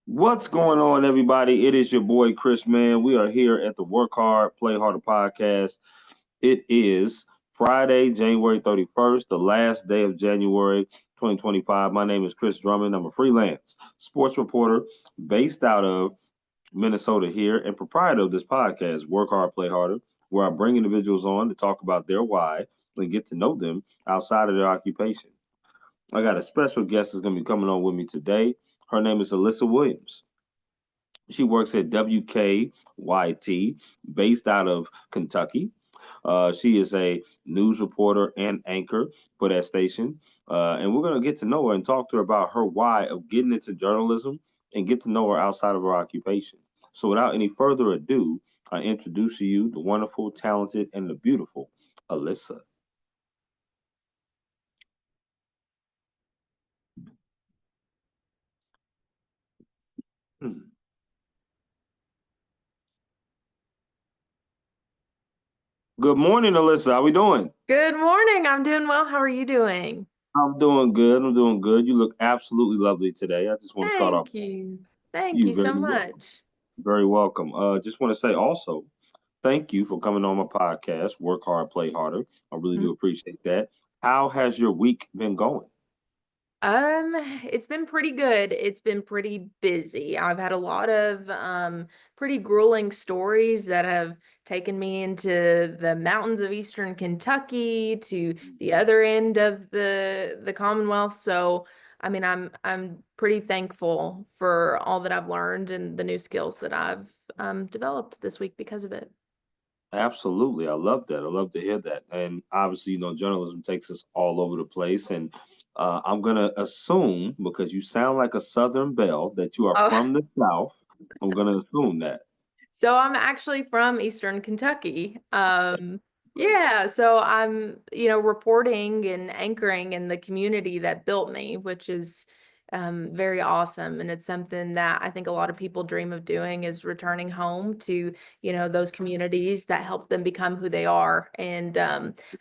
What's going on, everybody? It is your boy Chris, man. We are here at the Work Hard, Play Harder podcast. It is Friday, January 31st, the last day of January 2025. My name is Chris Drummond. I'm a freelance sports reporter based out of Minnesota here and proprietor of this podcast, Work Hard, Play Harder, where I bring individuals on to talk about their why and get to know them outside of their occupation. I got a special guest that's going to be coming on with me today. Her name is Alyssa Williams. She works at WKYT, based out of Kentucky. She is a news reporter and anchor for that station. And we're going to get to know her and talk to her about her why of getting into journalism and get to know her outside of her occupation. So, without any further ado, I introduce to you the wonderful, talented, and the beautiful Alyssa. Hmm. Good morning, Alyssa. How we doing? Good morning. I'm doing well. How are you doing? I'm doing good. I'm doing good. You look absolutely lovely today. I just want to start off. Thank you. Thank You you so very well. much. Very welcome. Just want to say also, thank you for coming on my podcast. Work hard, play harder. I really do appreciate that. How has your week been going? It's been pretty good. It's been pretty busy. I've had a lot of pretty grueling stories that have taken me into the mountains of Eastern Kentucky to the other end of the Commonwealth. So, I mean, I'm pretty thankful for all that I've learned and the new skills that I've developed this week because of it. Absolutely. I love that. I love to hear that. And obviously, journalism takes us all over the place. And I'm going to assume, because you sound like a Southern belle, that you are Oh, from the South. I'm going to assume that. so I'm actually from Eastern Kentucky. Yeah, so I'm, reporting and anchoring in the community that built me, which is very awesome. And it's something that I think a lot of people dream of doing is returning home to, those communities that help them become who they are. And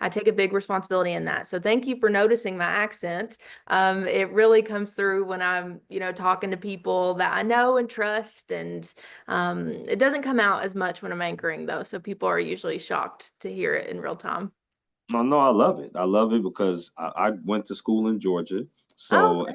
I take a big responsibility in that. So thank you for noticing my accent. It really comes through when I'm, talking to people that I know and trust and it doesn't come out as much when I'm anchoring though, so people are usually shocked to hear it in real time. Oh, no, I love it. I love it because I went to school in Georgia. Oh, So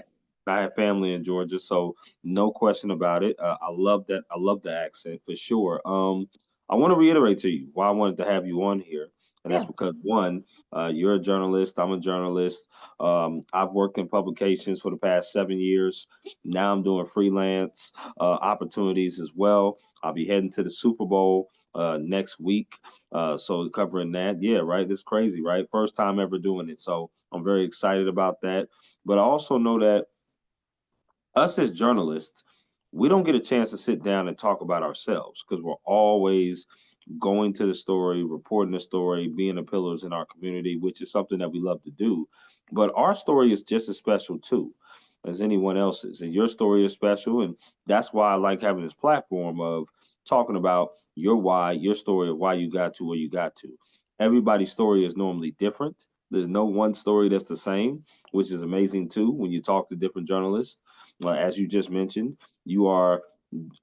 I have family in Georgia, so no question about it. I love that. I love the accent for sure. I want to reiterate to you why I wanted to have you on here, and that's yeah. because one, you're a journalist. I'm a journalist. I've worked in publications for the past 7 years. Now I'm doing freelance opportunities as well. I'll be heading to the Super Bowl next week. So covering that, yeah, right. It's crazy, right? First time ever doing it. So I'm very excited about that. But I also know that us as journalists, we don't get a chance to sit down and talk about ourselves because we're always going to the story, reporting the story, being the pillars in our community, which is something that we love to do. But our story is just as special too as anyone else's. And your story is special. And that's why I like having this platform of talking about your why, your story of why you got to where you got to. Everybody's story is normally different. There's no one story that's the same, which is amazing too when you talk to different journalists. As you just mentioned, you are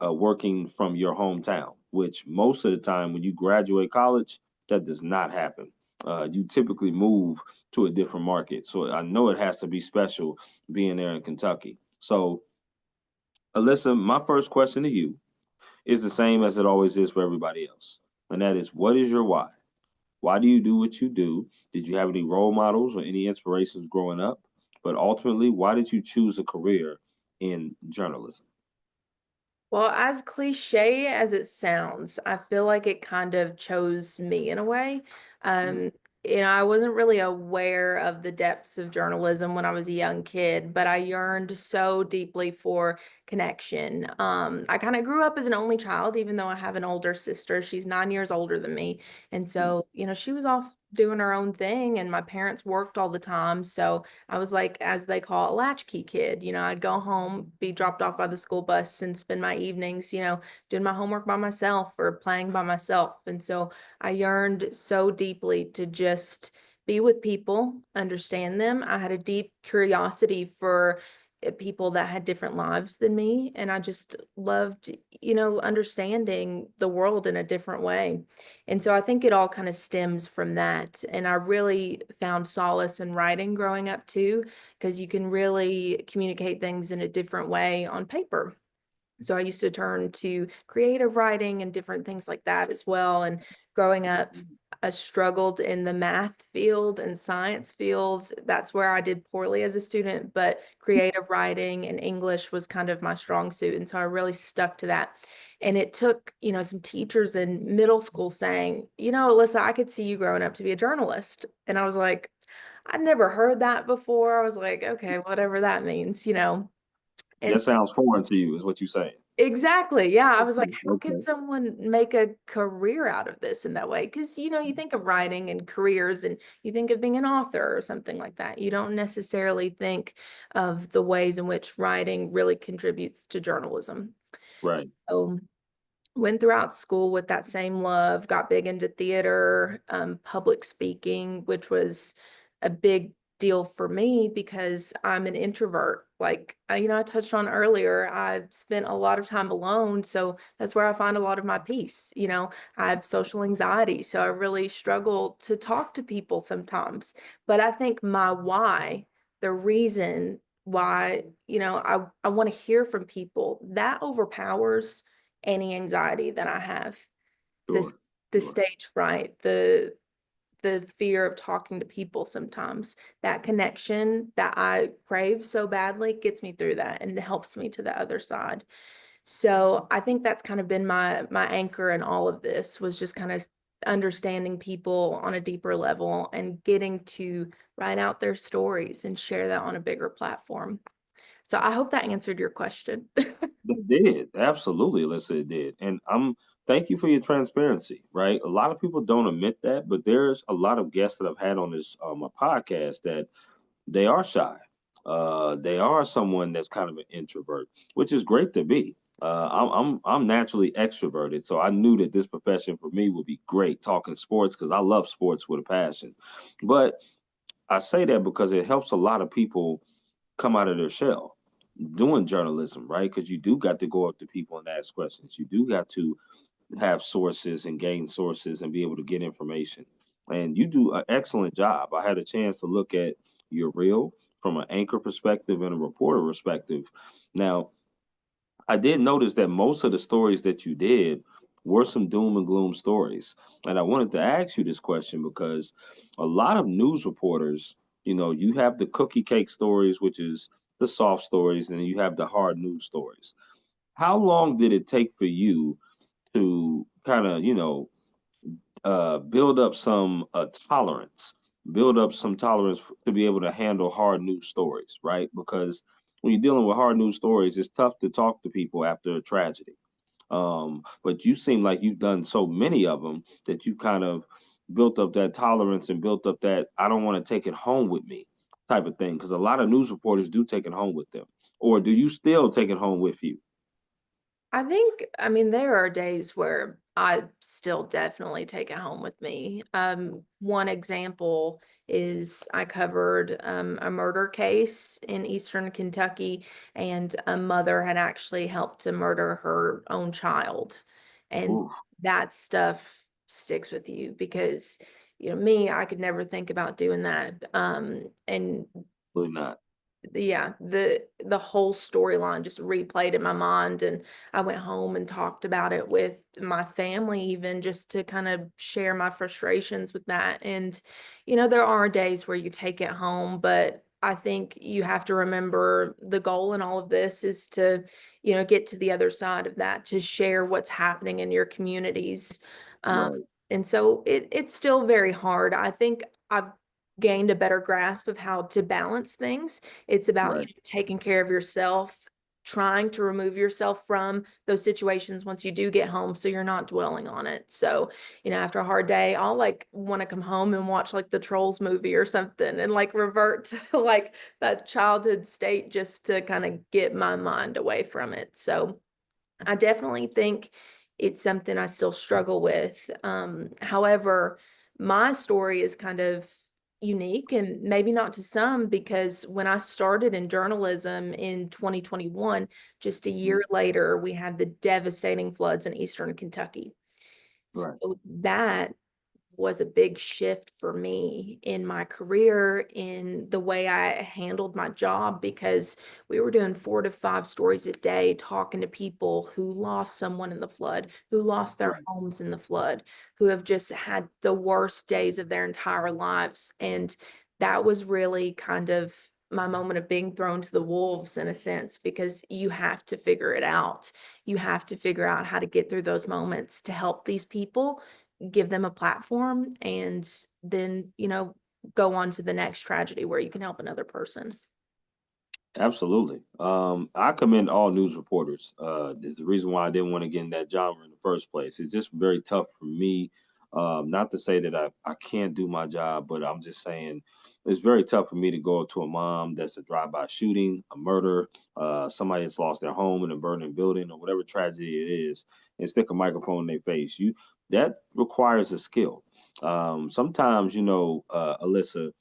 working from your hometown, which most of the time when you graduate college, that does not happen. You typically move to a different market. So I know it has to be special being there in Kentucky. So, Alyssa, my first question to you is the same as it always is for everybody else. And that is, what is your why? Why do you do what you do? Did you have any role models or any inspirations growing up? But ultimately, why did you choose a career in journalism? Well, as cliche as it sounds, I feel like it kind of chose me in a way. Um, I wasn't really aware of the depths of journalism when I was a young kid, but I yearned so deeply for connection. I kind of grew up as an only child, even though I have an older sister. She's 9 years older than me. And so, she was off doing her own thing, and my parents worked all the time. So, I was like, as they call it, a latchkey kid. I'd go home, be dropped off by the school bus, and spend my evenings, doing my homework by myself or playing by myself. And so I yearned so deeply to just be with people, understand them. I had a deep curiosity for people that had different lives than me. And I just loved, understanding the world in a different way. And so I think it all kind of stems from that. And I really found solace in writing growing up too, because you can really communicate things in a different way on paper. So I used to turn to creative writing and different things like that as well. And growing up, I struggled in the math field and science fields. That's where I did poorly as a student, but creative writing and English was kind of my strong suit. And so I really stuck to that. And it took, some teachers in middle school saying, Alyssa, I could see you growing up to be a journalist. And I was like, I'd never heard that before. I was like, okay, whatever that means. And That sounds foreign to you, is what you're saying. exactly. Yeah. I was like, Okay. how can Okay. someone make a career out of this in that way? Because, you think of writing and careers and you think of being an author or something like that. You don't necessarily think of the ways in which writing really contributes to journalism. Right. So went throughout school with that same love, got big into theater, public speaking, which was a big deal for me because I'm an introvert. Like, I touched on earlier, I've spent a lot of time alone. So that's where I find a lot of my peace. I have social anxiety. So I really struggle to talk to people sometimes. But I think my why, the reason why, I want to hear from people, that overpowers any anxiety that I have. This Sure. the Sure. stage fright, the fear of talking to people sometimes. That connection that I crave so badly gets me through that and helps me to the other side. So I think that's kind of been my anchor in all of this was just kind of understanding people on a deeper level and getting to write out their stories and share that on a bigger platform. So I hope that answered your question. It did. Absolutely, Alyssa, it did. And thank you for your transparency, right? A lot of people don't admit that, but there's a lot of guests that I've had on this my podcast that they are shy. They are someone that's kind of an introvert, which is great to be. I'm naturally extroverted, so I knew that this profession for me would be great talking sports because I love sports with a passion. But I say that because it helps a lot of people come out of their shell doing journalism, right? Because you do got to go up to people and ask questions. You do got to have sources and gain sources and be able to get information. And you do an excellent job. I had a chance to look at your reel from an anchor perspective and a reporter perspective. Now, I did notice that most of the stories that you did were some doom and gloom stories. And I wanted to ask you this question because a lot of news reporters, you have the cookie cake stories, which is the soft stories, and then you have the hard news stories. How long did it take for you to kind of, build up some tolerance, build up some tolerance to be able to handle hard news stories, right? Because when you're dealing with hard news stories, it's tough to talk to people after a tragedy. But you seem like you've done so many of them that you kind of built up that tolerance and built up that I don't want to take it home with me type of thing. Because a lot of news reporters do take it home with them. Or do you still take it home with you? I mean, there are days where I still definitely take it home with me. One example is I covered a murder case in Eastern Kentucky, and a mother had actually helped to murder her own child. And Ooh, that stuff sticks with you because, me, I could never think about doing that. And really not. yeah, the whole storyline just replayed in my mind, and I went home and talked about it with my family, even just to kind of share my frustrations with that. And there are days where you take it home, but I think you have to remember the goal in all of this is to get to the other side of that, to share what's happening in your communities. um, Right, and so it's still very hard. I think I've gained a better grasp of how to balance things. It's about right. taking care of yourself, trying to remove yourself from those situations once you do get home so you're not dwelling on it. So, after a hard day, I'll like want to come home and watch like the Trolls movie or something and like revert to like that childhood state just to kind of get my mind away from it. So, I definitely think it's something I still struggle with. However, my story is kind of unique and maybe not to some, because when I started in journalism in 2021, just a Mhm. year later, we had the devastating floods in eastern Kentucky. Right. So that was a big shift for me in my career, in the way I handled my job, because we were doing 4 to 5 stories a day, talking to people who lost someone in the flood, who lost their Right. homes in the flood, who have just had the worst days of their entire lives. And that was really kind of my moment of being thrown to the wolves, in a sense, because you have to figure it out. You have to figure out how to get through those moments to help these people, give them a platform, and then, go on to the next tragedy where you can help another person. Absolutely. I commend all news reporters. Is the reason why I didn't want to get in that genre in the first place. It's just very tough for me. Not to say that I can't do my job, but I'm just saying it's very tough for me to go to a mom that's a drive-by shooting, a murder, somebody that's lost their home in a burning building, or whatever tragedy it is, and stick a microphone in their face. That requires a skill. Sometimes, Alyssa,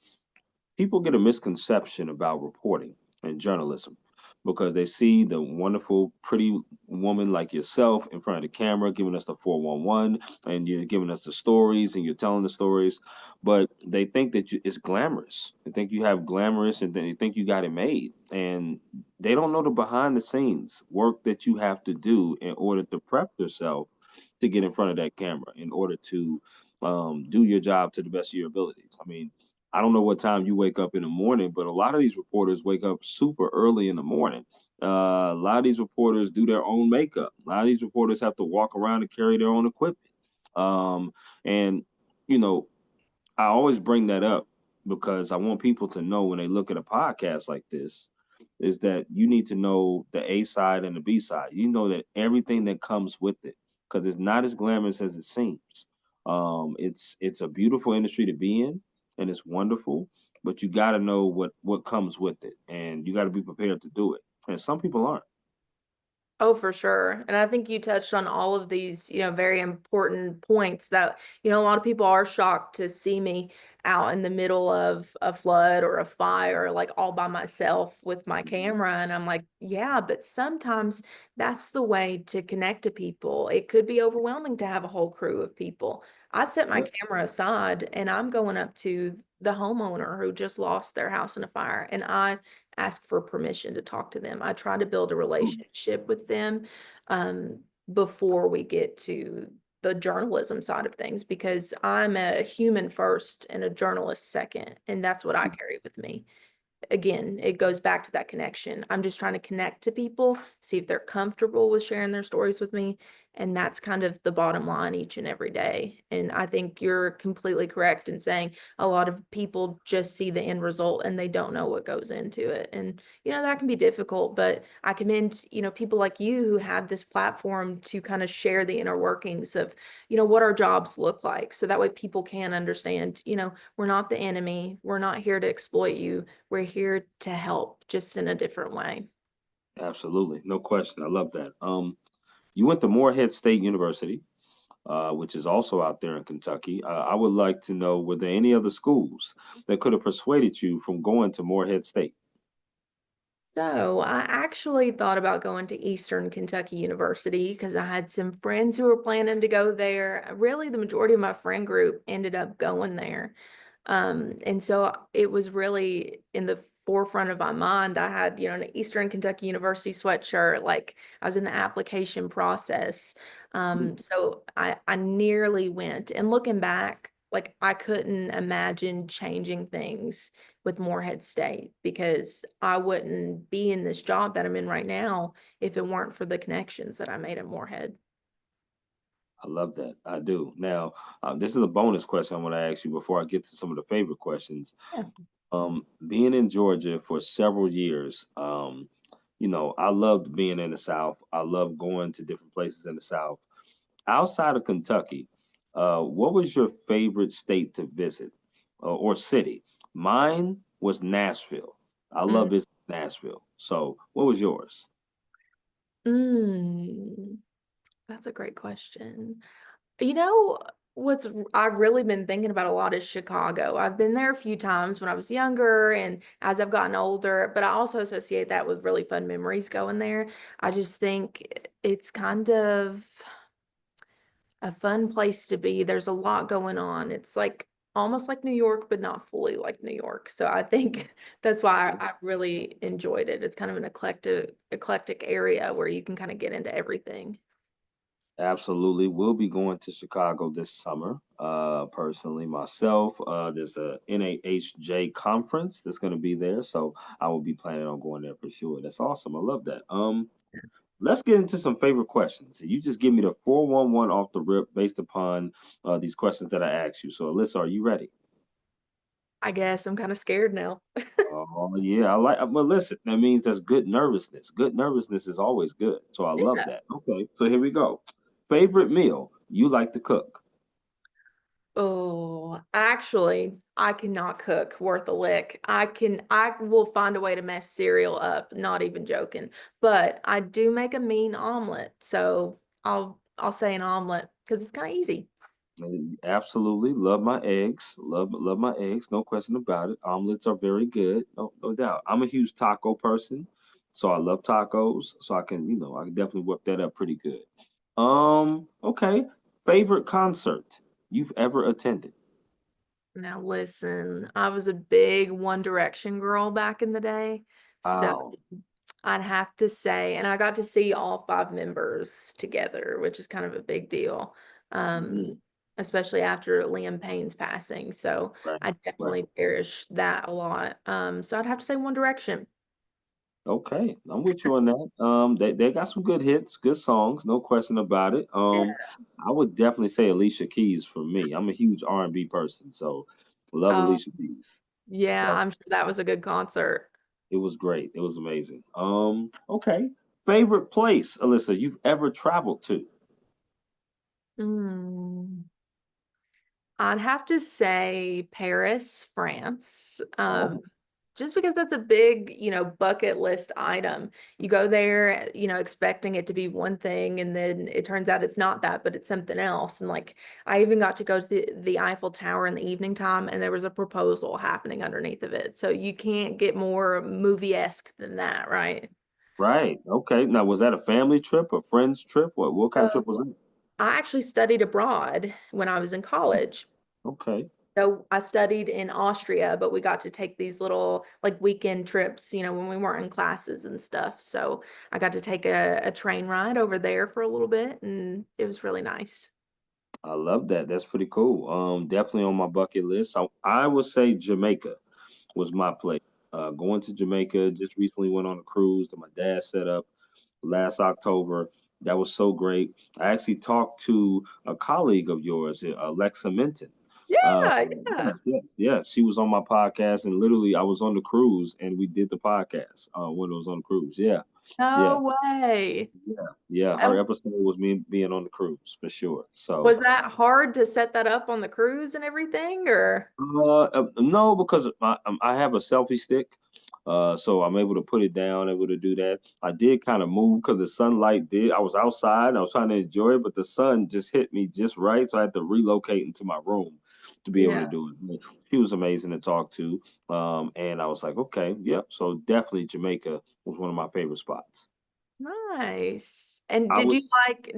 people get a misconception about reporting and journalism because they see the wonderful, pretty woman like yourself in front of the camera giving us the 411, and you're giving us the stories and you're telling the stories, but they think that it's glamorous. They think you have glamorous, and they think you got it made. And they don't know the behind the scenes work that you have to do in order to prep yourself to get in front of that camera, in order to do your job to the best of your abilities. I mean, I don't know what time you wake up in the morning, but a lot of these reporters wake up super early in the morning. A lot of these reporters do their own makeup. A lot of these reporters have to walk around and carry their own equipment. Um, and you know, I always bring that up because I want people to know when they look at a podcast like this, is that you need to know the A side and the B side. You know that everything that comes with it, because it's not as glamorous as it seems. It's a beautiful industry to be in, and it's wonderful, but you got to know what comes with it, and you got to be prepared to do it. And some people aren't. Oh, for sure. And I think you touched on all of these, very important points that, a lot of people are shocked to see me out in the middle of a flood or a fire, like all by myself with my Mhm. camera. And I'm like, yeah, but sometimes that's the way to connect to people. It could be overwhelming to have a whole crew of people. I set my Yeah. camera aside and I'm going up to the homeowner who just lost their house in a fire, and I ask for permission to talk to them. I try to build a Absolutely. relationship with them, um, before we get to the journalism side of things, because I'm a human first and a journalist second, and that's what I carry with me. Again, it goes back to that connection. I'm just trying to connect to people, see if they're comfortable with sharing their stories with me. And that's kind of the bottom line each and every day. And I think you're completely correct in saying a lot of people just see the end result and they don't know what goes into it. And, that can be difficult, but I commend, people like you who have this platform to kind of share the inner workings of, what our jobs look like. So that way people can understand, we're not the enemy. We're not here to exploit you. We're here to help, just in a different way. Absolutely, no question. I love that. You went to Morehead State University, which is also out there in Kentucky. I would like to know, were there any other schools that could have persuaded you from going to Morehead State? So I actually thought about going to Eastern Kentucky University because I had some friends who were planning to go there. Really, the majority of my friend group ended up going there. And so it was really in the forefront of my mind. I had, an Eastern Kentucky University sweatshirt, like I was in the application process. Mm. So I nearly went. And looking back, like I couldn't imagine changing things with Morehead State, because I wouldn't be in this job that I'm in right now if it weren't for the connections that I made at Morehead. I love that. I do. Now, this is a bonus question I want to ask you before I get to some of the favorite questions. Yeah. Being in Georgia for several years, I loved being in the South. I love going to different places in the South. Outside of Kentucky, what was your favorite state to visit, or city? Mine was Nashville. I love Mm. visiting Nashville. So, what was yours? Mm, that's a great question. You know, I've really been thinking about a lot is Chicago. I've been there a few times when I was younger and as I've gotten older, but I also associate that with really fun memories going there. I just think it's kind of a fun place to be. There's a lot going on. It's like almost like New York, but not fully like New York. So I think that's why I really enjoyed it. It's kind of an eclectic area where you can kind of get into everything. Absolutely. We'll be going to Chicago this summer. Personally, myself, there's a NAHJ conference that's going to be there, so I will be planning on going there for sure. That's awesome. I love that. Let's get into some favorite questions. You just give me the 411 off the rip based upon these questions that I asked you. So, Alyssa, are you ready? I guess I'm kind of scared now. Oh yeah, I like. Well, listen, that means that's good nervousness. Good nervousness is always good. So I love Yeah. that. Okay, so here we go. Favorite meal you like to cook? Oh, actually, I cannot cook worth a lick. I will find a way to mess cereal up, not even joking. But I do make a mean omelet, so I'll say an omelet because it's kind of easy. Absolutely, love my eggs. Love my eggs. No question about it. Omelets are very good. No doubt. I'm a huge taco person, so I love tacos. So I can, I can definitely whip that up pretty good. Okay. Favorite concert you've ever attended? Now listen, I was a big One Direction girl back in the day, so Wow. I'd have to say, and I got to see all five members together, which is kind of a big deal, Mhm. especially after Liam Payne's passing. So Right. I Right. definitely cherish that a lot. So I'd have to say One Direction. Okay, I'm with you on that. They got some good hits, good songs, no question about it. Yeah. I would definitely say Alicia Keys for me. I'm a huge R&B person, so love Oh, Alicia Keys. yeah, Love I'm sure that was a good concert. it. It was great. It was amazing. Okay. Favorite place, Alyssa, you've ever traveled to? Mm. I'd have to say Paris, France. Oh, Just because that's a big, bucket list item. You go there, expecting it to be one thing, and then it turns out it's not that, but it's something else. And like, I even got to go to the Eiffel Tower in the evening time, and there was a proposal happening underneath of it. So you can't get more movie-esque than that, right? right. Okay. Now, was that a family trip, a friend's trip? What kind of trip was So that? I actually studied abroad when I was in college. Okay. So I studied in Austria, but we got to take these little like weekend trips, when we weren't in classes and stuff. So I got to take a train ride over there for a little bit, and it was really nice. I love that. That's pretty cool. Definitely on my bucket list. I would say Jamaica was my place. Going to Jamaica, just recently went on a cruise that my dad set up last October. That was so great. I actually talked to a colleague of yours, Alexa Minton. Yeah, Yeah, yeah. yeah, yeah. She was on my podcast, and literally, I was on the cruise, and we did the podcast when it was on the cruise. Yeah, yeah, No way. yeah, yeah. Her And episode was me being on the cruise for sure. So was that hard to set that up on the cruise and everything, or? No, because I have a selfie stick, so I'm able to put it down, able to do that. I did kind of move because the sunlight did. I was outside, I was trying to enjoy it, but the sun just hit me just right, so I had to relocate into my room to be able to Yeah. do it. But she was amazing to talk to, and I was like, okay, yep. So definitely Jamaica was one of my favorite spots. Nice. And I would.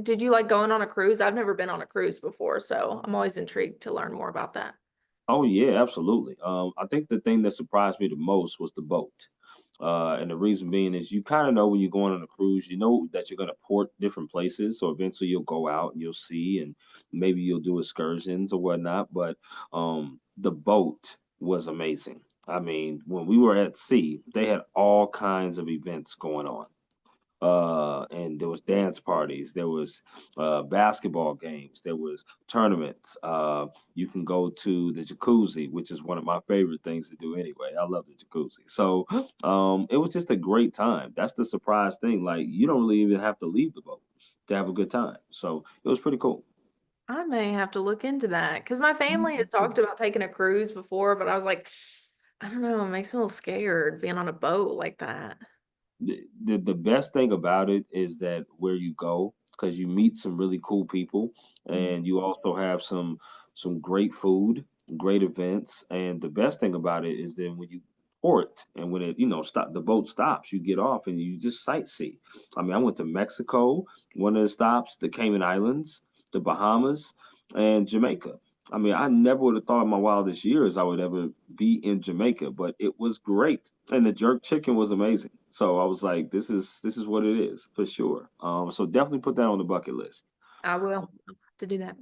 did you like going on a cruise? I've never been on a cruise before, so I'm always intrigued to learn more about that. Oh yeah, absolutely. I think the thing that surprised me the most was the boat. And the reason being is you kind of know when you're going on a cruise, you know that you're going to port different places. So eventually you'll go out and you'll see, and maybe you'll do excursions or whatnot. But the boat was amazing. I mean, when we were at sea, they had all kinds of events going on, and there was dance parties, there was basketball games, there was tournaments. You can go to the jacuzzi, which is one of my favorite things to do anyway. I love the jacuzzi. So it was just a great time. That's the surprise thing. Like you don't really even have to leave the boat to have a good time. So it was pretty cool. I may have to look into that because my family has talked about taking a cruise before, but I was like, I don't know, it makes me a little scared being on a boat like that. The best thing about it is that where you go, because you meet some really cool people, Mhm. and you also have some great food, great events, and the best thing about it is that when you port and when it stop the boat stops, you get off and you just sightsee. I mean, I went to Mexico, one of the stops, the Cayman Islands, the Bahamas, and Jamaica. I mean, I never would have thought in my wildest years I would ever be in Jamaica, but it was great, and the jerk chicken was amazing. So I was like, this is what it is for sure. So definitely put that on the bucket list. I will. I'll have to do that.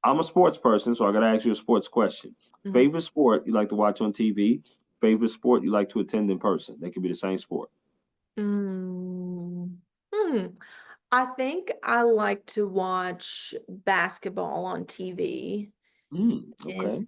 I'm a sports person, so I gotta ask you a sports question. Mhm. Favorite sport you like to watch on TV? Favorite sport you like to attend in person? They could be the same sport. Mm. Hmm. I think I like to watch basketball on TV. Okay.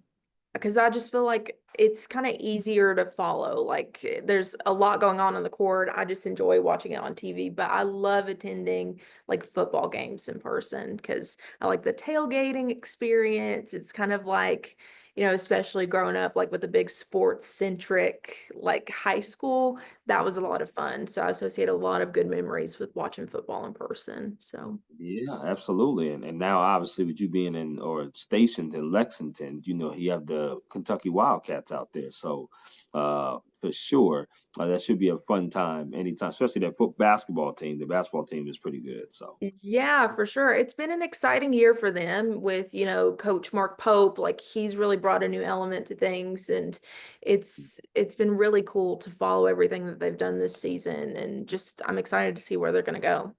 Because I just feel like it's kind of easier to follow. Like there's a lot going on the court. I just enjoy watching it on TV, but I love attending like football games in person because I like the tailgating experience. It's kind of like, especially growing up like with a big sports centric like high school, that was a lot of fun. So I associate a lot of good memories with watching football in person. So Yeah, absolutely. And now obviously with you being in or stationed in Lexington, you have the Kentucky Wildcats out there. So for sure, that should be a fun time anytime, especially that foot basketball team. The basketball team is pretty good. So yeah, for sure. It's been an exciting year for them with, Coach Mark Pope. Like he's really brought a new element to things and it's been really cool to follow everything that they've done this season and just I'm excited to see where they're going to go.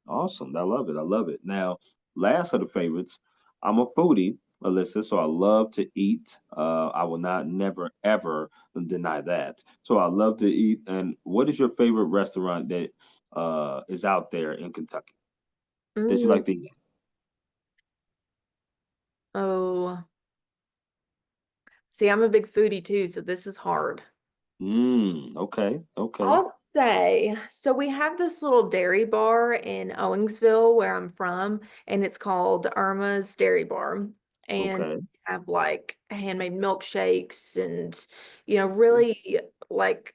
awesome. I love it. I love it. Now, last of the favorites, I'm a foodie, Alyssa, so I love to eat. I will not never ever deny that. So I love to eat. And what is your favorite restaurant that is out there in Kentucky that you Mm, like to eat? oh, see, I'm a big foodie too, so this is hard. Okay, okay, I'll say, so we have this little dairy bar in Owingsville where I'm from, and it's called Irma's Dairy Bar. And okay. we have like handmade milkshakes and, really like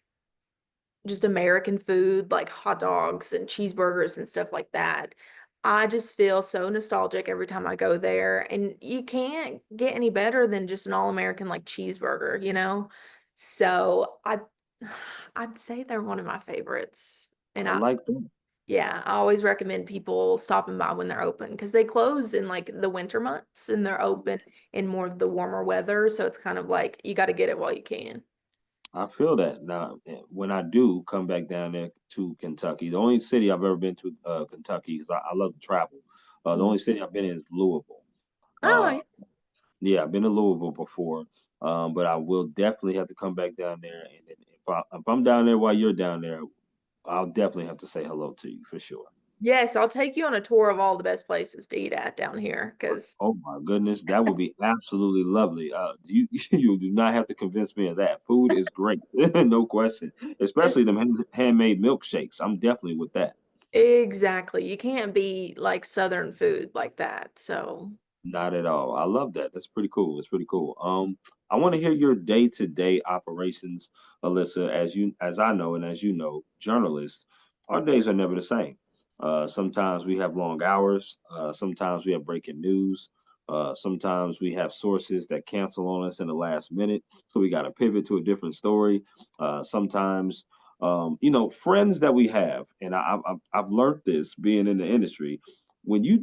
just American food, like hot dogs and cheeseburgers and stuff like that. I just feel so nostalgic every time I go there. And you can't get any better than just an all-American like cheeseburger? So I'd say they're one of my favorites. And I like that. yeah, I always recommend people stopping by when they're open because they close in like the winter months and they're open in more of the warmer weather. So it's kind of like you got to get it while you can. I feel that. Now, when I do come back down there to Kentucky, the only city I've ever been to, Kentucky, because I love to travel. The Mhm. only city I've been in is Louisville. Oh, Uh, yeah. yeah, I've been to Louisville before, but I will definitely have to come back down there. And if I'm down there while you're down there, I'll definitely have to say hello to you for sure. Yes, I'll take you on a tour of all the best places to eat at down here because Oh my goodness, that would be absolutely lovely. You you do not have to convince me of that. Food is great, no question. Especially them handmade milkshakes. I'm definitely with that. exactly. You can't be like Southern food like that. So, Not at all. I love that. That's pretty cool. It's pretty cool. I want to hear your day-to-day operations, Alyssa. As I know, and as you know, journalists, our days are never the same. Sometimes we have long hours. Sometimes we have breaking news. Sometimes we have sources that cancel on us in the last minute, so we got to pivot to a different story. Sometimes, friends that we have, and I've learned this being in the industry when you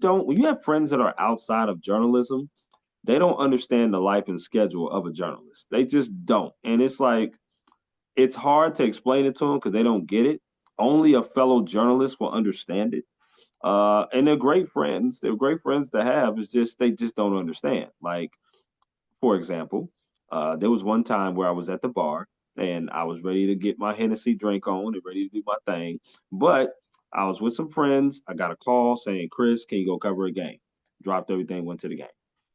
have friends that are outside of journalism, they don't understand the life and schedule of a journalist. They just don't. And it's like it's hard to explain it to them because they don't get it. Only a fellow journalist will understand it. And they're great friends. They're great friends to have. It's just they just don't understand. Like for example, there was one time where I was at the bar and I was ready to get my Hennessy drink on and ready to do my thing. But I was with some friends. I got a call saying, Chris, can you go cover a game? Dropped everything, went to the game.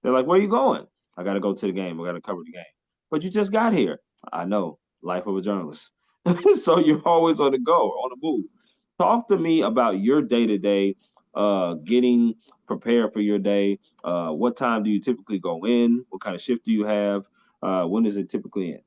They're like, where are you going? I got to go to the game. I got to cover the game. But you just got here. I know, life of a journalist. So you're always on the go, on the move. Talk to me about your day to day, getting prepared for your day. What time do you typically go in? What kind of shift do you have? When is it typically in?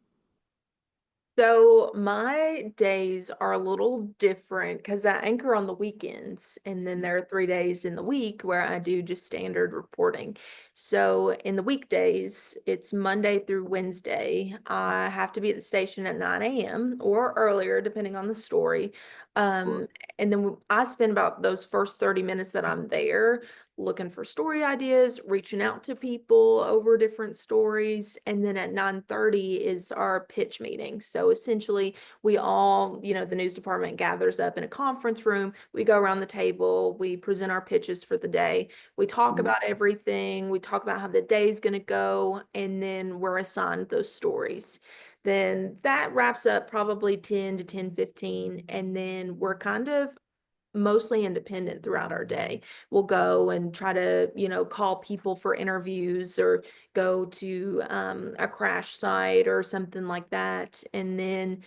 So my days are a little different because I anchor on the weekends, and then there are 3 days in the week where I do just standard reporting. So in the weekdays, it's Monday through Wednesday. I have to be at the station at 9 a.m. or earlier, depending on the story. Right. Um, and then I spend about those first 30 minutes that I'm there looking for story ideas, reaching out to people over different stories, and then at 9:30 is our pitch meeting. So essentially, we all, the news department gathers up in a conference room. We go around the table, we present our pitches for the day. We talk Mhm. about everything, we talk about how the day's going to go, and then we're assigned those stories. Then that wraps up probably 10 to 10:15, and then we're kind of mostly independent throughout our day. We'll go and try to, call people for interviews or go to a crash site or something like that. And then,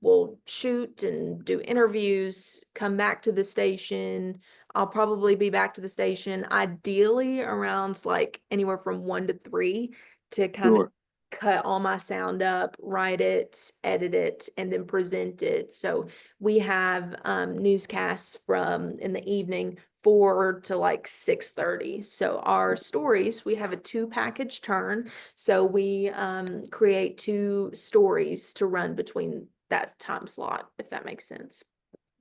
we'll shoot and do interviews, come back to the station. I'll probably be back to the station ideally around like anywhere from 1 to 3 to kind of Sure. cut all my sound up, write it, edit it, and then present it. So we have newscasts from in the evening 4 to like 6:30. So our stories, we have a two package turn. So we create two stories to run between that time slot, if that makes sense.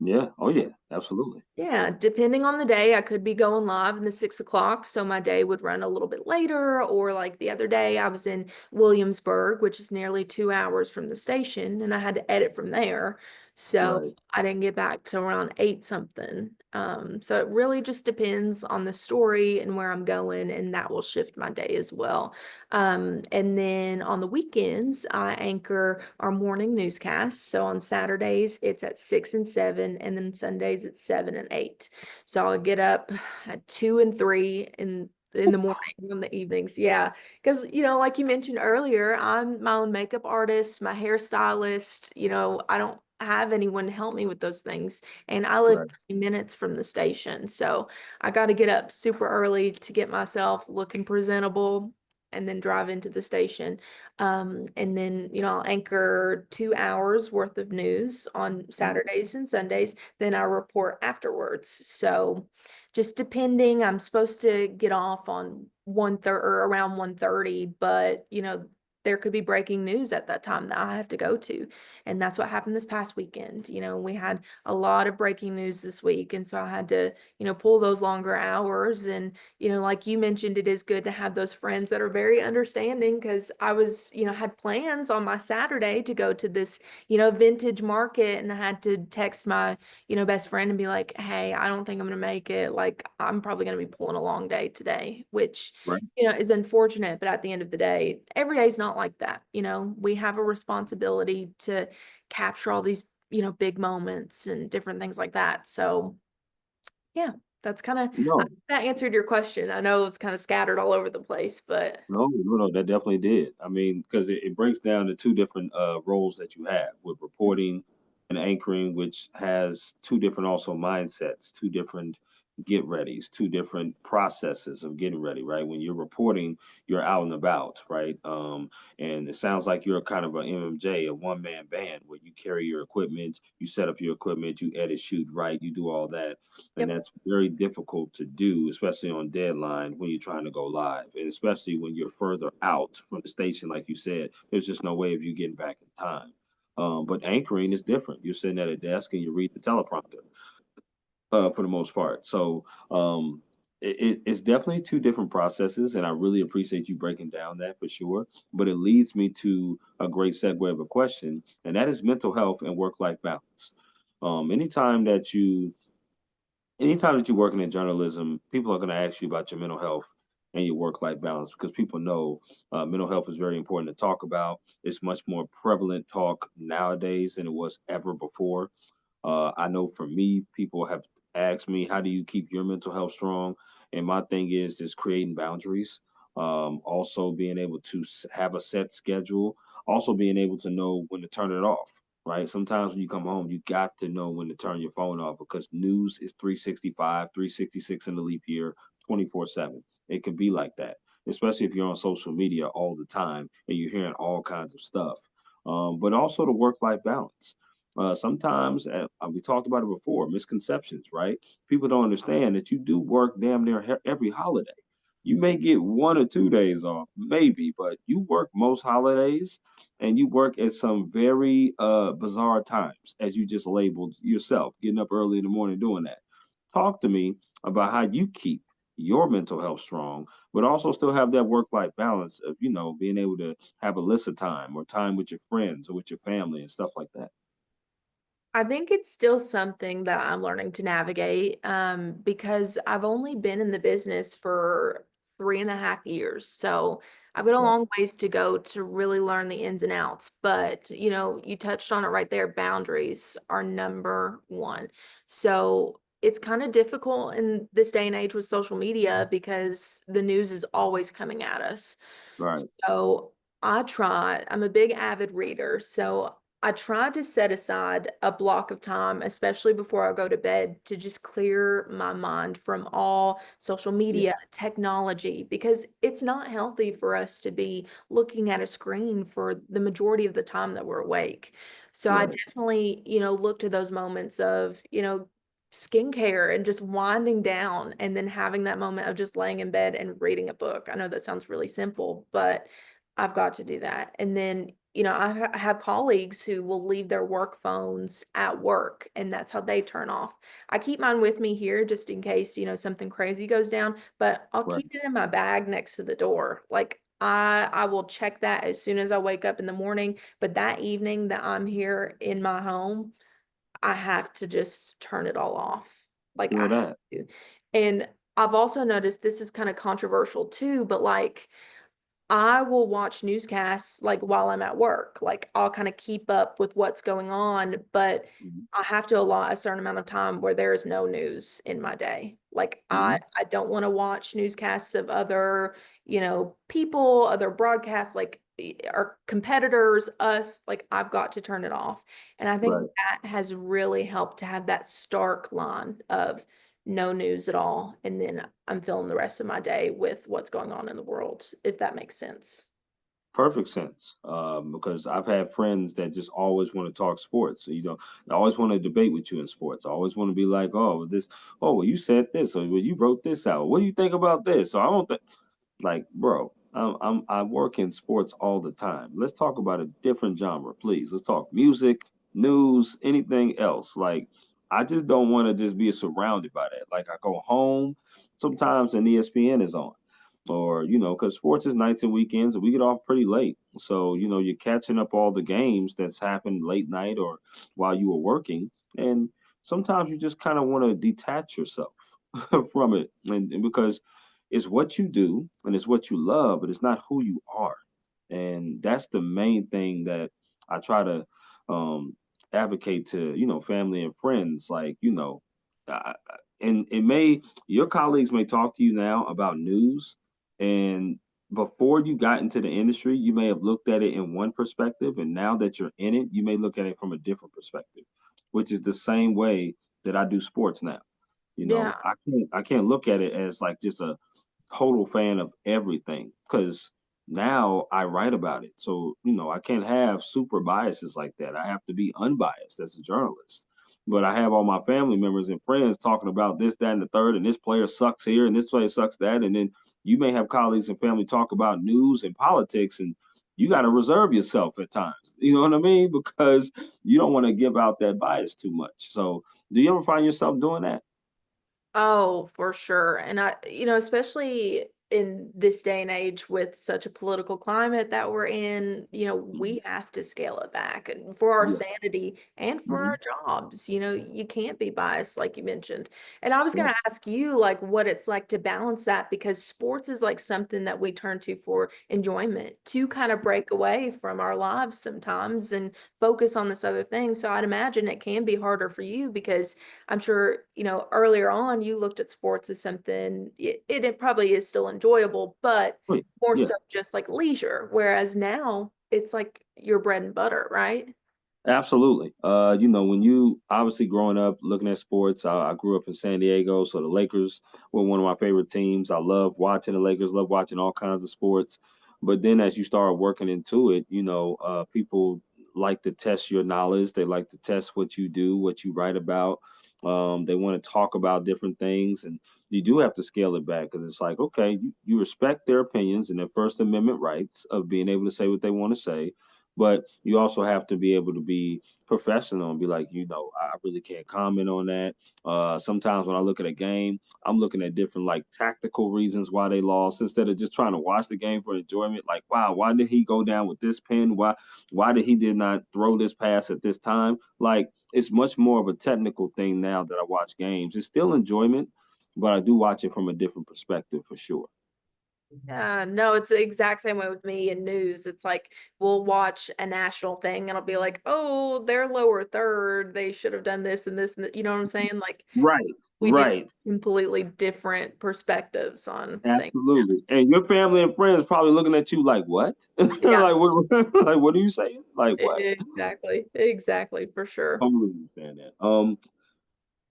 Yeah. Oh yeah. Absolutely. Yeah, depending on the day, I could be going live in the 6 o'clock, so my day would run a little bit later. Or like the other day, I was in Williamsburg, which is nearly 2 hours from the station, and I had to edit from there. So Right. I didn't get back to around 8 something. So it really just depends on the story and where I'm going, and that will shift my day as well. And then on the weekends, I anchor our morning newscasts. So on Saturdays, it's at 6 and 7, and then Sundays it's 7 and 8. So I'll get up at 2 and 3 in the morning and the evenings. Yeah. Because, like you mentioned earlier, I'm my own makeup artist, my hairstylist. I don't have anyone to help me with those things. And I live Right. 30 minutes from the station. So I got to get up super early to get myself looking presentable and then drive into the station. And then, I'll anchor 2 hours worth of news on Mhm. Saturdays and Sundays. Then I report afterwards. So just depending, I'm supposed to get off on 1:30 or around 1:30, but there could be breaking news at that time that I have to go to. And that's what happened this past weekend. We had a lot of breaking news this week. And so I had to, pull those longer hours. And like you mentioned, it is good to have those friends that are very understanding because I was, had plans on my Saturday to go to this, vintage market, and I had to text my, best friend and be like, hey, I don't think I'm going to make it. Like, I'm probably going to be pulling a long day today, which, Right. is unfortunate. But at the end of the day, every day is not like that. We have a responsibility to capture all these, big moments and different things like that. So, yeah, that's kind of No. that answered your question. I know it's kind of scattered all over the place, but No, that definitely did. I mean, because it breaks down to two different roles that you have with reporting and anchoring, which has two different also mindsets, two different get readies, two different processes of getting ready, right? When you're reporting, you're out and about, right? And it sounds like you're kind of a MMJ, a one man band, where you carry your equipment, you set up your equipment, you edit, shoot, write, you do all that, and yep, that's very difficult to do, especially on deadline when you're trying to go live, and especially when you're further out from the station, like you said. There's just no way of you getting back in time. But anchoring is different. You're sitting at a desk and you read the teleprompter for the most part. So it's definitely two different processes, and I really appreciate you breaking down that for sure. But it leads me to a great segue of a question, and that is mental health and work life balance. Um, anytime that you Anytime that you're working in journalism, people are going to ask you about your mental health and your work life balance because people know mental health is very important to talk about. It's much more prevalent talk nowadays than it was ever before. I know for me, people have asked me, "How do you keep your mental health strong?" And my thing is creating boundaries. Also, being able to have a set schedule. Also, being able to know when to turn it off. Right. Sometimes when you come home, you got to know when to turn your phone off because news is 365, 366 in the leap year, 24/7. It can be like that, especially if you're on social media all the time and you're hearing all kinds of stuff. but also the work-life balance. Sometimes, we talked about it before, misconceptions, right? People don't understand that you do work damn near every holiday. You may get 1 or 2 days off, maybe, but you work most holidays and you work at some very bizarre times, as you just labeled yourself, getting up early in the morning doing that. Talk to me about how you keep your mental health strong, but also still have that work-life balance of, being able to have Alyssa time or time with your friends or with your family and stuff like that. I think it's still something that I'm learning to navigate, because I've only been in the business for 3.5 years. So I've got a Okay. long ways to go to really learn the ins and outs. But, you touched on it right there. Boundaries are number one. So it's kind of difficult in this day and age with social media because the news is always coming at us. Right. So I'm a big avid reader. So I try to set aside a block of time, especially before I go to bed, to just clear my mind from all social Yeah. media, technology, because it's not healthy for us to be looking at a screen for the majority of the time that we're awake. So I Right. definitely, look to those moments of, skincare and just winding down and then having that moment of just laying in bed and reading a book. I know that sounds really simple, but I've got to do that. And then, I have colleagues who will leave their work phones at work and that's how they turn off. I keep mine with me here just in case, something crazy goes down, but I'll Right. keep it in my bag next to the door. Like I will check that as soon as I wake up in the morning, but that evening that I'm here in my home, I have to just turn it all off. Like I Feel have that. to. And I've also noticed this is kind of controversial too, but like I will watch newscasts like while I'm at work. Like I'll kind of keep up with what's going on, but Mhm. I have to allot a certain amount of time where there is no news in my day. Like I Mhm. I don't want to watch newscasts of other, people, other broadcasts like our competitors, us, like I've got to turn it off. And I think Right. that has really helped to have that stark line of no news at all. And then I'm filling the rest of my day with what's going on in the world, if that makes sense. Perfect sense. Because I've had friends that just always want to talk sports. So, they always want to debate with you in sports. I always want to be like, oh, well, you said this, or well, you wrote this out. What do you think about this? So I don't think, like, bro, I work in sports all the time. Let's talk about a different genre, please. Let's talk music, news, anything else. Like, I just don't want to just be surrounded by that. Like, I go home sometimes and ESPN is on, or because sports is nights and weekends and we get off pretty late, so you're catching up all the games that's happened late night or while you were working, and sometimes you just kind of want to detach yourself from it, and because it's what you do and it's what you love, but it's not who you are, and that's the main thing that I try to um advocate to family and friends, like and it may your colleagues may talk to you now about news, and before you got into the industry, you may have looked at it in one perspective, and now that you're in it, you may look at it from a different perspective, which is the same way that I do sports now. Yeah. I can't look at it as like just a total fan of everything, because now I write about it. So, I can't have super biases like that. I have to be unbiased as a journalist. But I have all my family members and friends talking about this, that, and the third, and this player sucks here, and this player sucks that. And then you may have colleagues and family talk about news and politics, and you got to reserve yourself at times. You know what I mean? Because you don't want to give out that bias too much. So, do you ever find yourself doing that? Oh, for sure. And especially in this day and age with such a political climate that we're in, Mhm. we have to scale it back and for our Yeah. sanity and for our Hmm. jobs. You can't be biased like you mentioned. And I was going Yeah. to ask you like what it's like to balance that because sports is like something that we turn to for enjoyment, to kind of break away from our lives sometimes and focus on this other thing. So I'd imagine it can be harder for you because I'm sure, earlier on you looked at sports as something, it probably is still enjoyable, but Wait. more Yeah. so just like leisure. Whereas now it's like your bread and butter, right? Absolutely. When you obviously growing up looking at sports, I grew up in San Diego, so the Lakers were one of my favorite teams. I love watching the Lakers, love watching all kinds of sports. But then as you start working into it, people like to test your knowledge. They like to test what you do, what you write about. They want to talk about different things, and you do have to scale it back because it's like, okay, you respect their opinions and their First Amendment rights of being able to say what they want to say, but you also have to be able to be professional and be like, I really can't comment on that. Sometimes when I look at a game, I'm looking at different like tactical reasons why they lost instead of just trying to watch the game for enjoyment. Like, wow, why did he go down with this pin? Why did he did not throw this pass at this time? Like, it's much more of a technical thing now that I watch games. It's still enjoyment, but I do watch it from a different perspective for sure. Yeah, no, it's the exact same way with me in news. It's like we'll watch a national thing and I'll be like, oh, they're lower third. They should have done this and this and you know what I'm saying? Like Right, we do right. completely different perspectives on things. Absolutely. And your family and friends probably looking at you like, what? Yeah, Like, like, what are you saying? Like, what? exactly. Exactly, for sure. Totally understand that.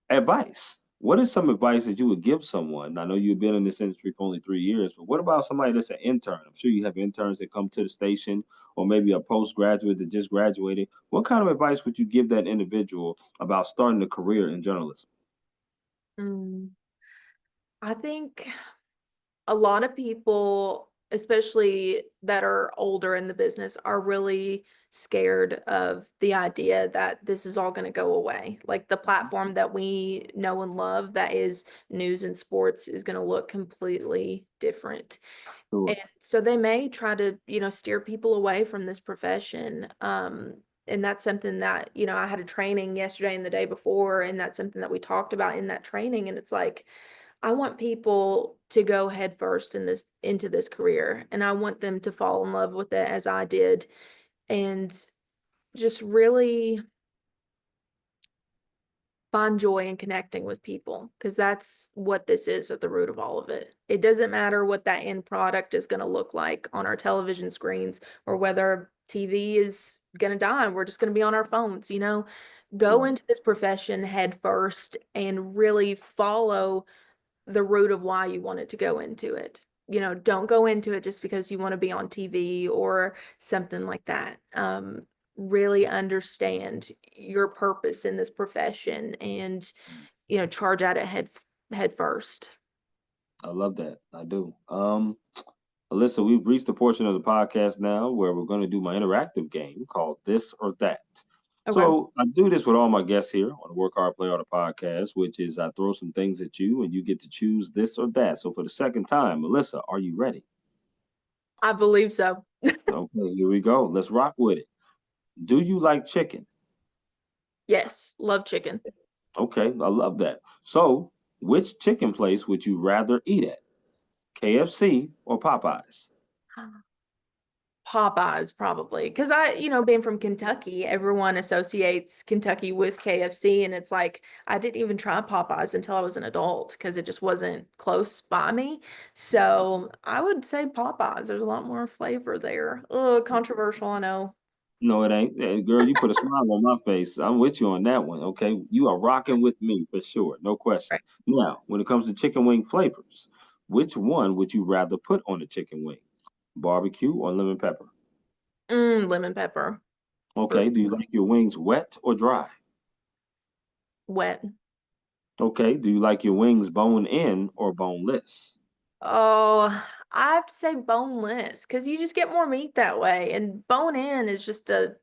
Advice. What is some advice that you would give someone? I know you've been in this industry for only 3 years, but what about somebody that's an intern? I'm sure you have interns that come to the station, or maybe a postgraduate that just graduated. What kind of advice would you give that individual about starting a career in journalism? Mm, I think a lot of people, especially that are older in the business, are really scared of the idea that this is all going to go away. Like the platform that we know and love, that is news and sports, is going to look completely different. Sure. And so they may try to, steer people away from this profession. And that's something that, I had a training yesterday and the day before, and that's something that we talked about in that training. And it's like, I want people to go head first into this career, and I want them to fall in love with it as I did, and just really find joy in connecting with people, because that's what this is at the root of all of it. It doesn't matter what that end product is going to look like on our television screens, or whether TV is going to die and we're just going to be on our phones, go Right. into this profession head first and really follow the root of why you wanted to go into it. Don't go into it just because you want to be on TV or something like that. Really understand your purpose in this profession and, charge at it head first. I love that. I do. Alyssa, we've reached the portion of the podcast now where we're going to do my interactive game called This or That. Okay. So I do this with all my guests here on the Work Hard Play Harder podcast, which is I throw some things at you and you get to choose this or that. So for the second time, Alyssa, are you ready? I believe so. Okay, here we go. Let's rock with it. Do you like chicken? Yes, love chicken. Okay, I love that. So which chicken place would you rather eat at? KFC or Popeyes? Popeyes probably, because being from Kentucky, everyone associates Kentucky with KFC, and it's like I didn't even try Popeyes until I was an adult because it just wasn't close by me. So I would say Popeyes. There's a lot more flavor there. Oh, controversial, I know. No, it ain't. Girl, you put a smile on my face. I'm with you on that one. Okay. You are rocking with me for sure. No question. Right. Now, when it comes to chicken wing flavors, which one would you rather put on a chicken wing? Barbecue or lemon pepper? Lemon pepper for Okay. Do you like your wings wet or dry? wet. Okay. Do you like your wings bone in or boneless? Oh, I have to say boneless because you just get more meat that way. And bone in is just a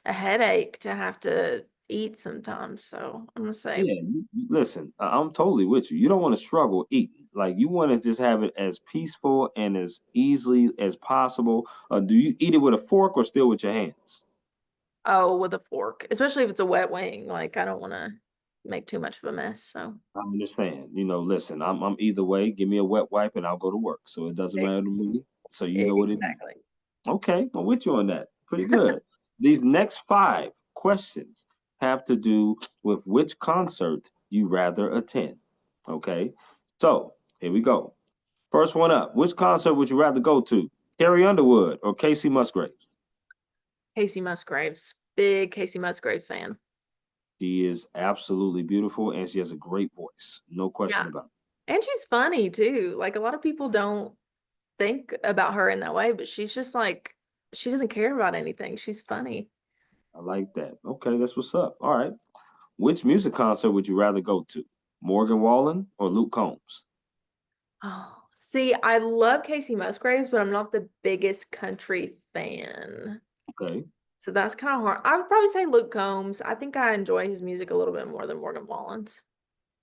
headache to have to eat sometimes. So I'm gonna say, Yeah. Listen, I'm totally with you. You don't want to struggle eating. Like you want to just have it as peaceful and as easily as possible. Do you eat it with a fork or still with your hands? oh, with a fork, especially if it's a wet wing. Like I don't want to make too much of a mess. So I understand. Listen, I'm either way. Give me a wet wipe and I'll go to work. So it doesn't e- matter to me. So you know what it is. exactly. Okay, I'm with you on that. Pretty good. These next five questions have to do with which concert you rather attend. Okay. So here we go. First one up. Which concert would you rather go to? Carrie Underwood or Casey Musgraves? Casey Musgraves, big Casey Musgraves fan. She is absolutely beautiful and she has a great voice. No question Yeah, about it. and she's funny too. Like a lot of people don't think about her in that way, but she's just like she doesn't care about anything. She's funny. I like that. Okay, that's what's up. All right. Which music concert would you rather go to? Morgan Wallen or Luke Combs? Oh, see, I love Casey Musgraves, but I'm not the biggest country fan. Okay. So that's kind of hard. I would probably say Luke Combs. I think I enjoy his music a little bit more than Morgan Wallen's.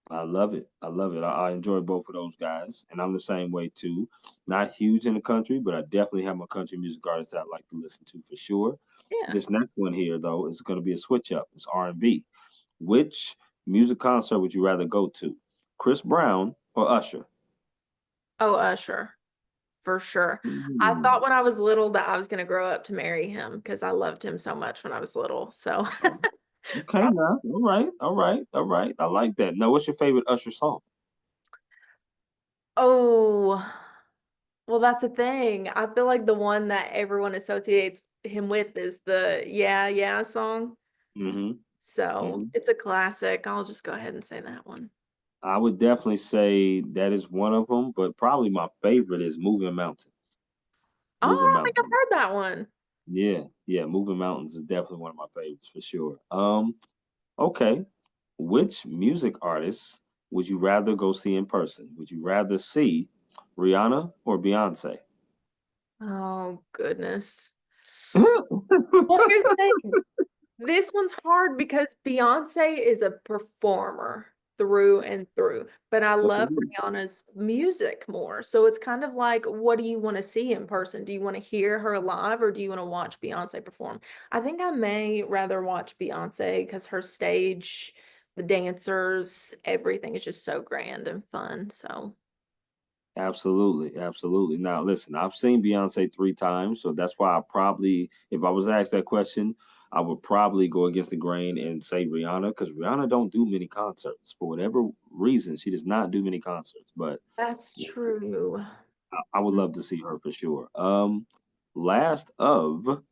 I love it. I love it. I enjoy both of those guys, and I'm the same way too. Not huge in the country, but I definitely have my country music artists that I like to listen to for sure. Yeah. This next one here, though, is going to be a switch up. It's R&B. Which music concert would you rather go to? Chris Brown or Usher? Oh, Usher, for sure. I Mm. thought when I was little that I was going to grow up to marry him because I loved him so much when I was little. So, Oh, okay, now. All right, all right, all right. I like that. Now, what's your favorite Usher song? oh, well, that's the thing. I feel like the one that everyone associates him with is the Yeah, Yeah song. Hmm. So Hmm. it's a classic. I'll just go ahead and say that one. I would definitely say that is one of them, but probably my favorite is Moving Mountains. Oh, Moving I think I've Mountains. heard that one. Yeah, yeah, Moving Mountains is definitely one of my favorites for sure. Okay. Which music artist would you rather go see in person? Would you rather see Rihanna or Beyonce? Oh, goodness. Well, here's the thing. This one's hard because Beyonce is a performer through and through, but I love Absolutely. Rihanna's music more. So it's kind of like, what do you want to see in person? Do you want to hear her live or do you want to watch Beyonce perform? I think I may rather watch Beyonce because her stage, the dancers, everything is just so grand and fun. So Absolutely, absolutely. Now, listen, I've seen Beyonce 3 times, so that's why I probably, if I was asked that question, I would probably go against the grain and say Rihanna because Rihanna don't do many concerts for whatever reason. She does not do many concerts, but that's true. I would love to see her for sure. Last of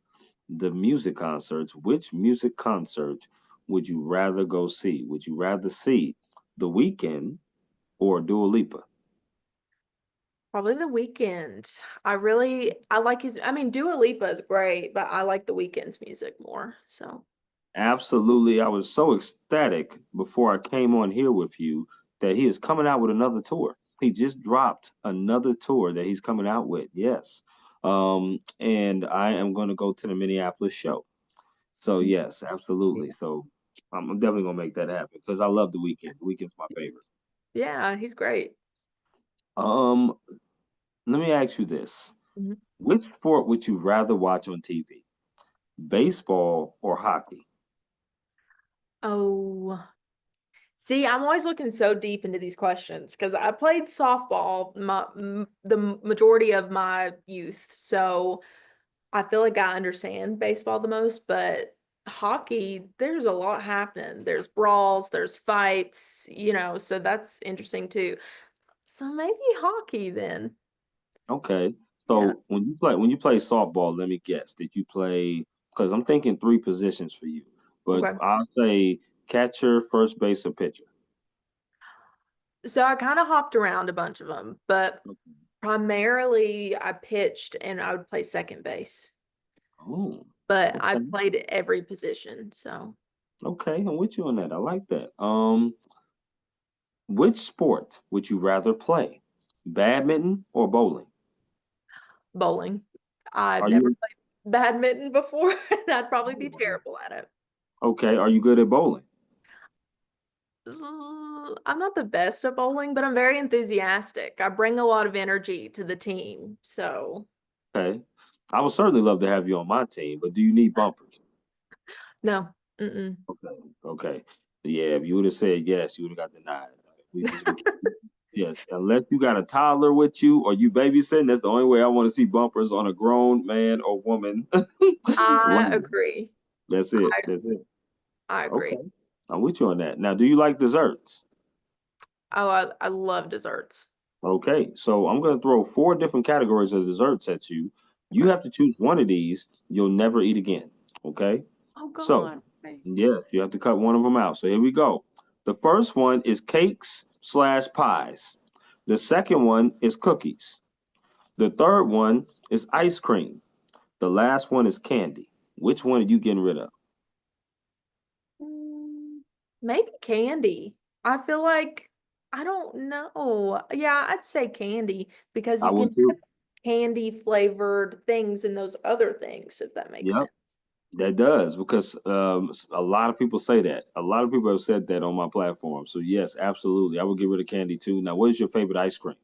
the music concerts, which music concert would you rather go see? Would you rather see The Weeknd or Dua Lipa? Probably The Weeknd. I like his, I mean, Dua Lipa is great, but I like The Weeknd's music more. So Absolutely. I was so ecstatic before I came on here with you that he is coming out with another tour. He just dropped another tour that he's coming out with. Yes. And I am going to go to the Minneapolis show. So yes, absolutely. So I'm definitely gonna make that happen because I love the weekend. The weekend's my favorite. yeah, he's great. Um, Let me ask you this. Mhm. Which sport would you rather watch on TV? Baseball or hockey? Oh, see, I'm always looking so deep into these questions because I played softball the majority of my youth. So I feel like I understand baseball the most, but hockey, there's a lot happening. There's brawls, there's fights, so that's interesting too. So maybe hockey then. Okay. Yeah. So when you play softball, let me guess, did you play because I'm thinking 3 positions for you, but Okay. I'll say catcher, first base, or pitcher. So I kind of hopped around a bunch of them, but primarily I pitched and I would play second base. Oh, But okay. I've played every position, so Okay, I'm with you on that. I like that. Which sport would you rather play? Badminton or bowling? bowling. I've Are never you played badminton before, and I'd probably oh, be wow. terrible at it. Okay, are you good at bowling? I'm not the best at bowling, but I'm very enthusiastic. I bring a lot of energy to the team. So, Okay. I would certainly love to have you on my team, but do you need bumpers? no. Mm-mm. Okay. Okay. Yeah, if you would have said yes, you would have got denied. We can't, yes, unless you got a toddler with you or you babysitting, that's the only way I want to see bumpers on a grown man or woman. I Land. agree. That's it. I, That's it. I Okay. agree. I'm with you on that. Now, do you like desserts? Oh, I love desserts. Okay, so I'm going to throw 4 different categories of desserts at you. You Okay. have to choose one of these you'll never eat again. Okay, Oh so God. Okay. yes, you have to cut one of them out. So here we go. The first one is cakes slash pies. The second one is cookies. The third one is ice cream. The last one is candy. Which one are you getting rid of? Maybe candy. I feel like I don't know. Yeah, I'd say candy because I you can would too. have candy flavored things in those other things, if that makes Yep, sense. that does because a lot of people say that. A lot of people have said that on my platform. So yes, absolutely, I would get rid of candy too. Now, what is your favorite ice cream?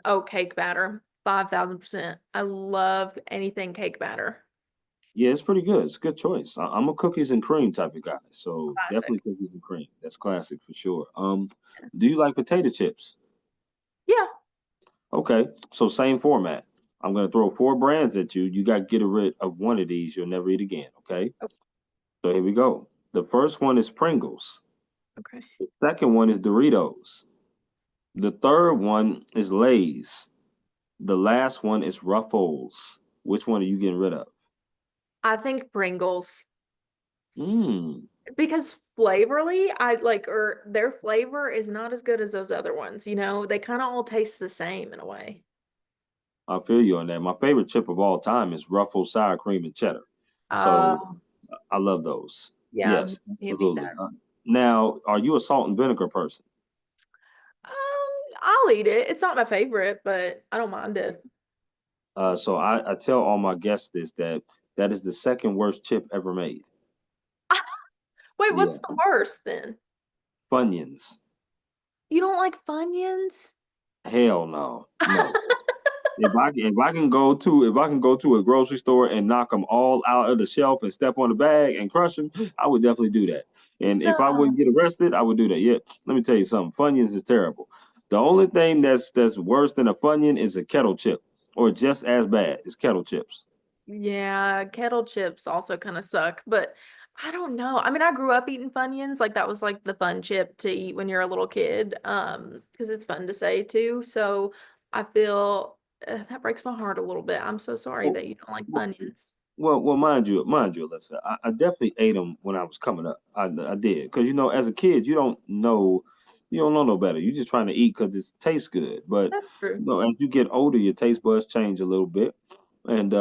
Oh, cake batter. 5,000%. I love anything cake batter. Yeah, it's pretty good. It's a good choice. I'm a cookies and cream type of guy, so definitely Classic. cookies and cream. That's classic for sure. Do you like potato chips? Yeah. Okay, so same format. I'm gonna throw four brands at you. You got to get rid of one of these. You'll never eat again. Okay, Oh, so here we go. The first one is Pringles. okay. The second one is Doritos. The third one is Lay's. The last one is Ruffles. Which one are you getting rid of? I think Pringles. Hmm. Because flavorly, I like, or their flavor is not as good as those other ones. They kind of all taste the same in a way. I feel you on that. My favorite chip of all time is Ruffles sour cream and cheddar. So Oh, I love those. yeah, Yes, can't beat absolutely. that. Now, are you a salt and vinegar person? I'll eat it. It's not my favorite, but I don't mind it. So I tell all my guests this that is the second worst chip ever made. Wait, Yeah, what's the worst then? Funyuns. You don't like Funyuns? Hell no, no. If I can go to a grocery store and knock them all out of the shelf and step on the bag and crush them, I would definitely do that. And if I No. wouldn't get arrested, I would do that. Yeah, let me tell you something. Funyuns is terrible. The only thing that's worse than a Funyun is a kettle chip, or just as bad is kettle chips. Yeah, kettle chips also kind of suck, but I don't know. I mean, I grew up eating Funyuns, like that was like the fun chip to eat when you're a little kid, because it's fun to say too. So I feel that breaks my heart a little bit. I'm so sorry Well, that you don't like well, Funyuns. well, mind you, Alyssa, I definitely ate them when I was coming up. I did because as a kid, you don't know no better. You're just trying to eat because it tastes good. But That's true. as you get older, your taste buds change a little bit, and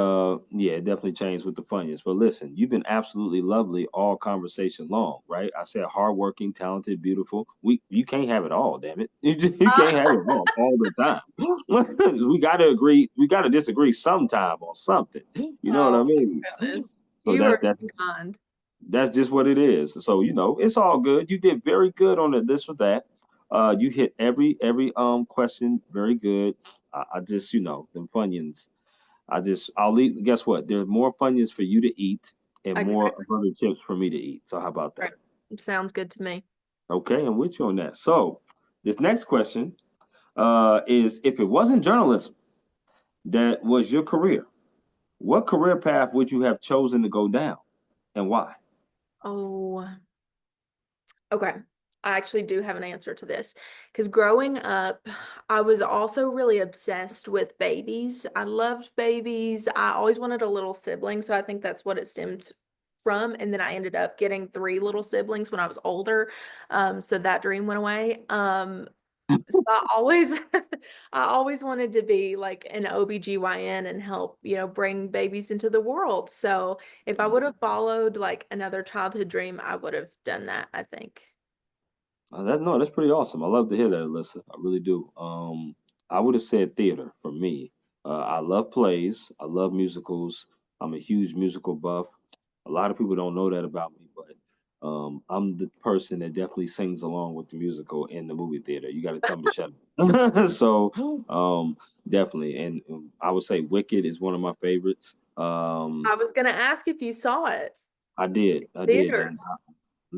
yeah, it definitely changed with the Funyuns. But listen, you've been absolutely lovely all conversation long, right? I said hardworking, talented, beautiful. You can't have it all, damn it. You can't have it all the time. We got to agree. We got to disagree sometime on something. You know what Oh I mean? my goodness. So You that are that too kind. that's just what it is. So it's all good. You did very good on this or that. You hit every question very good. I just them Funyuns. I'll eat. Guess what? There's more Funyuns for you to eat and more Exactly. of other chips for me to eat. So how about Right. that? Sounds good to me. Okay, I'm with you on that. So this next question is: if it wasn't journalism that was your career, what career path would you have chosen to go down, and why? Oh. Okay. I actually do have an answer to this because growing up, I was also really obsessed with babies. I loved babies. I always wanted a little sibling, so I think that's what it stemmed from. And then I ended up getting three little siblings when I was older. So that dream went away. So I always I always wanted to be like an OBGYN and help, bring babies into the world. So if I would have followed like another childhood dream, I would have done that, I think. That's pretty awesome. I love to hear that, Alyssa. I really do. I would have said theater for me. I love plays. I love musicals. I'm a huge musical buff. A lot of people don't know that about me, but I'm the person that definitely sings along with the musical in the movie theater. You got to tell me to shut up. So, definitely, and I would say Wicked is one of my favorites. I was gonna ask if you saw it. I did, and Theaters.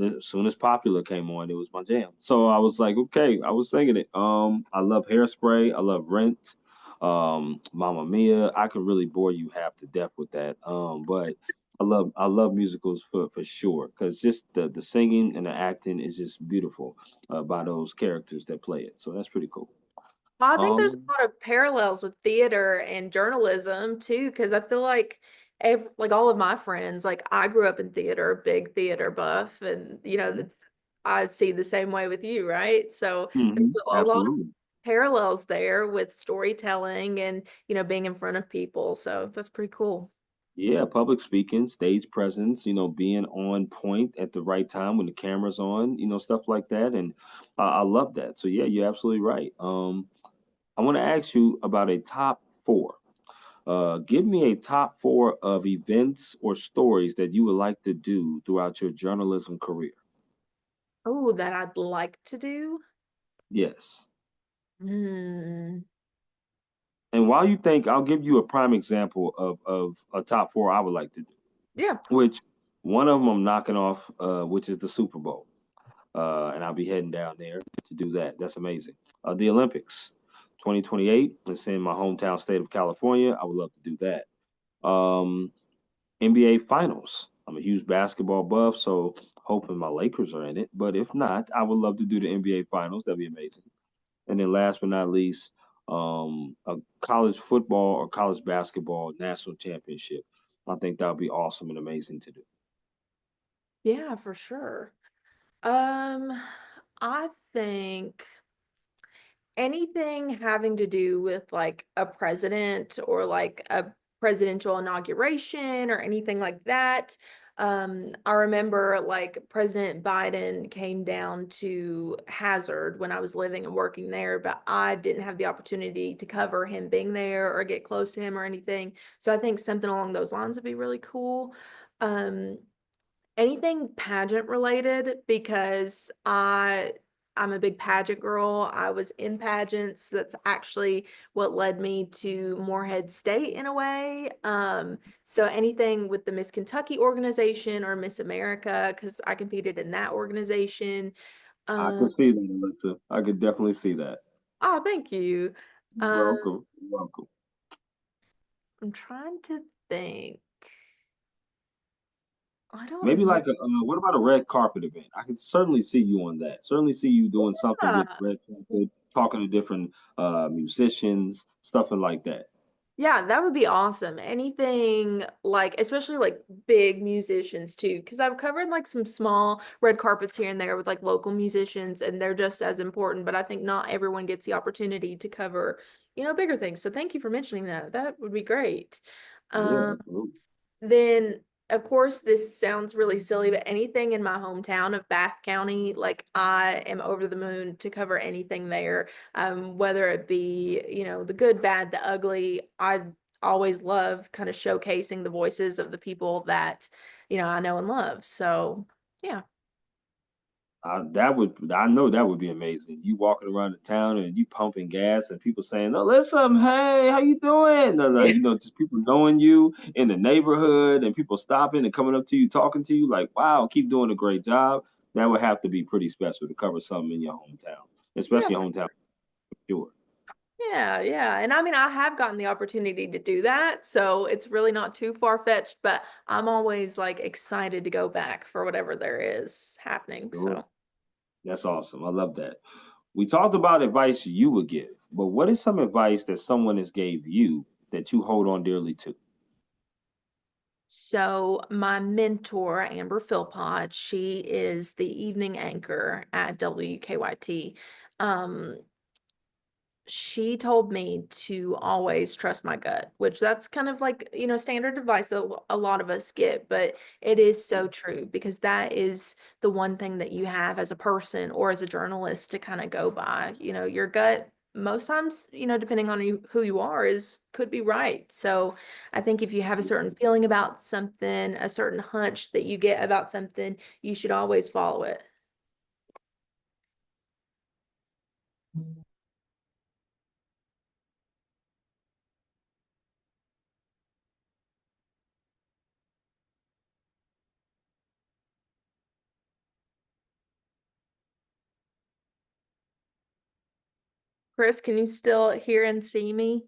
as soon as Popular came on, it was my jam. So I was like, okay, I was singing it. I love Hairspray. I love Rent. Mamma Mia. I could really bore you half to death with that. But I love musicals for sure because just the singing and the acting is just beautiful by those characters that play it. So that's pretty cool. I think there's Um, a lot of parallels with theater and journalism too, because I feel like like all of my friends, like I grew up in theater, big theater buff, and that's I see the same way with you, right? So there's a lot of absolutely. parallels there with storytelling and being in front of people. So that's pretty cool. Yeah, public speaking, stage presence, being on point at the right time when the camera's on, stuff like that. And I love that. So yeah, you're absolutely right. I want to ask you about a top four. Give me a top four of events or stories that you would like to do throughout your journalism career. Oh, that I'd like to do. Yes. Hmm. And while you think, I'll give you a prime example of a top four I would like to do, Yeah. which one of them I'm knocking off, which is the Super Bowl. And I'll be heading down there to do that. That's amazing. The Olympics, 2028. It's in my hometown state of California. I would love to do that. NBA Finals. I'm a huge basketball buff, so hoping my Lakers are in it. But if not, I would love to do the NBA Finals. That'd be amazing. And then last but not least, a college football or college basketball national championship. I think that would be awesome and amazing to do. Yeah, for sure. Um, I think anything having to do with like a president or like a presidential inauguration or anything like that. I remember like President Biden came down to Hazard when I was living and working there, but I didn't have the opportunity to cover him being there or get close to him or anything. So I think something along those lines would be really cool. Um, Anything pageant related because I'm a big pageant girl. I was in pageants. That's actually what led me to Morehead State in a way. So anything with the Miss Kentucky organization or Miss America, because I competed in that organization. I Um, could see that, Alyssa. I could definitely see that. oh, thank you. You're Um, welcome. You're welcome. I'm trying to think. I don't Maybe know. like what about a red carpet event? I could certainly see you on that. Certainly see you doing something with Yeah. red carpet, talking to different musicians, stuff like that. Yeah, that would be awesome. Anything like, especially like big musicians too, because I've covered like some small red carpets here and there with like local musicians, and they're just as important. But I think not everyone gets the opportunity to cover, bigger things. So thank you for mentioning that. That would be great. Yeah, Um, absolutely. then, of course, this sounds really silly, but anything in my hometown of Bath County, like I am over the moon to cover anything there, whether it be, the good, bad, the ugly. I always love kind of showcasing the voices of the people that, I know and love. So, yeah. I know that would be amazing. You walking around the town and you pumping gas and people saying, "Oh, listen, hey, how you doing?" Just people knowing you in the neighborhood and people stopping and coming up to you, talking to you, like, "Wow, keep doing a great job." That would have to be pretty special to cover something in your hometown, Yeah. especially your hometown. Sure. Yeah, yeah. And I mean, I have gotten the opportunity to do that, so it's really not too far-fetched, but I'm always like excited to go back for whatever there is happening. Sure. So, That's awesome. I love that. We talked about advice you would give, but what is some advice that someone has gave you that you hold on dearly to? my mentor, Amber Philpott, she is the evening anchor at WKYT. Um, she told me to always trust my gut, which that's kind of like, standard advice that a lot of us get, but it is so true because that is the one thing that you have as a person or as a journalist to kind of go by. Your gut most times, depending on who you are, is could be right. So I think if you have a certain feeling about something, a certain hunch that you get about something, you should always follow it. Chris, can you still hear and see me?